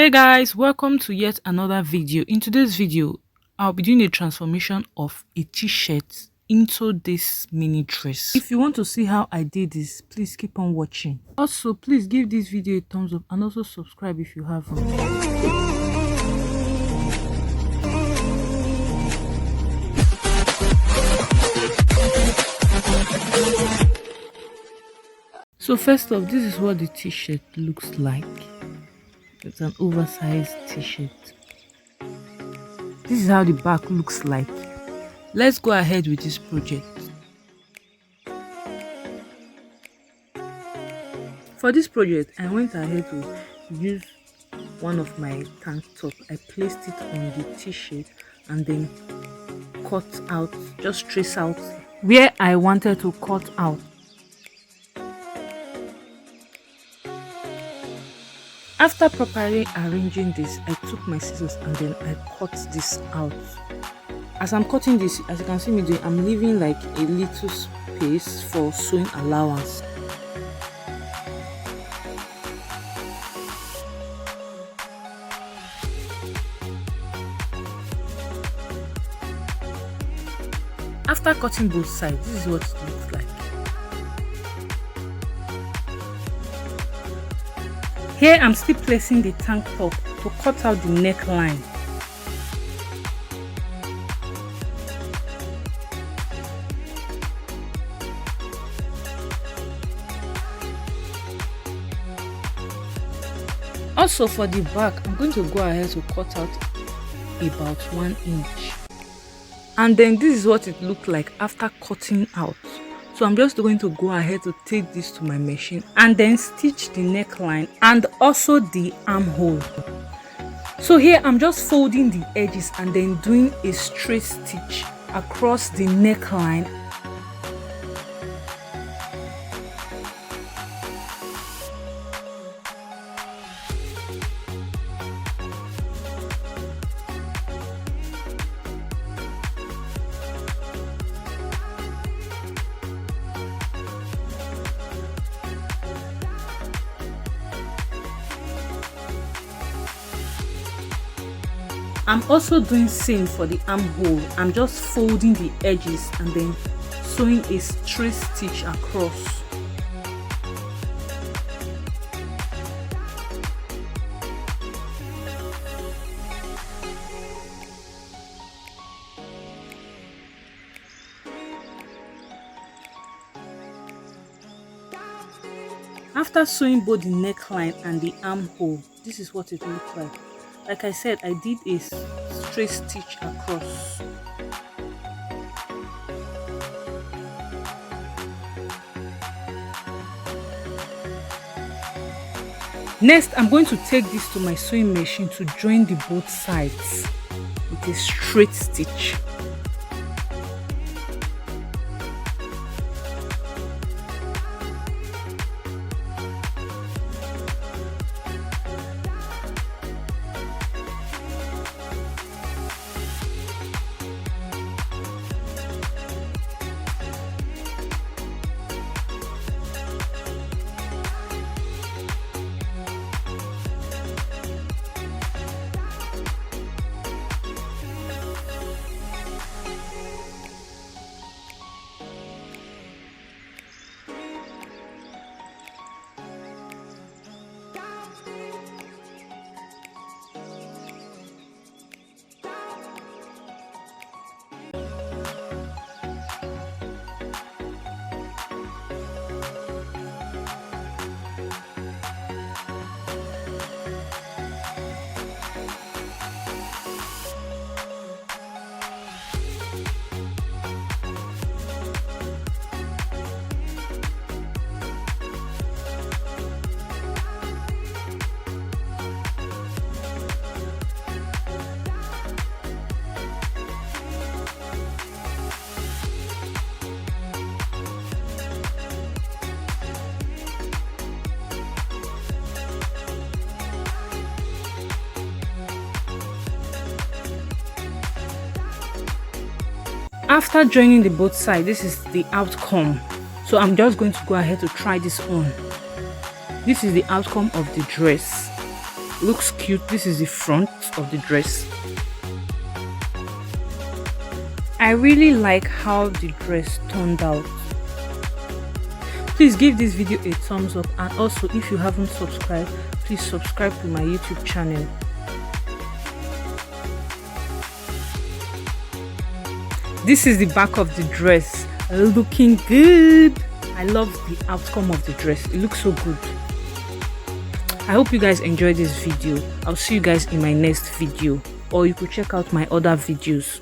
Hey guys, welcome to yet another video. In today's video, I'll be doing a transformation of a t-shirt into this mini dress. If you want to see how I did this, please keep on watching. Also, please give this video a thumbs up and also subscribe if you haven't. So first off, this is what the t-shirt looks like. It's an oversized t-shirt. This is how the back looks like. Let's go ahead with this project. For this project, I went ahead to use one of my tank top. I placed it on the t-shirt and then cut out, just trace out where I wanted to cut out. After properly arranging this, I took my scissors and then I cut this out. As I'm cutting this, as you can see me doing, I'm leaving like a little space for sewing allowance. After cutting both sides, this is what it looks like. Here I'm still placing the tank top to cut out the neckline. Also for the back, I'm going to go ahead to cut out about 1 inch. And then this is what it looked like after cutting out. So I'm just going to go ahead to take this to my machine and then stitch the neckline and also the armhole. So here I'm just folding the edges and then doing a straight stitch across the neckline. I'm also doing same for the armhole. I'm just folding the edges and then sewing a straight stitch across. After sewing both the neckline and the armhole, this is what it looks like. Like I said, I did a straight stitch across. Next, I'm going to take this to my sewing machine to join the both sides with a straight stitch. After joining the both sides, this is the outcome. So I'm just going to go ahead to try this on. This is the outcome of the dress. Looks cute. This is the front of the dress. I really like how the dress turned out. Please give this video a thumbs up, and also if you haven't subscribed, please subscribe to my YouTube channel. This is the back of the dress, looking good. I love the outcome of the dress. It looks so good. I hope you guys enjoyed this video. I'll see you guys in my next video, or you could check out my other videos.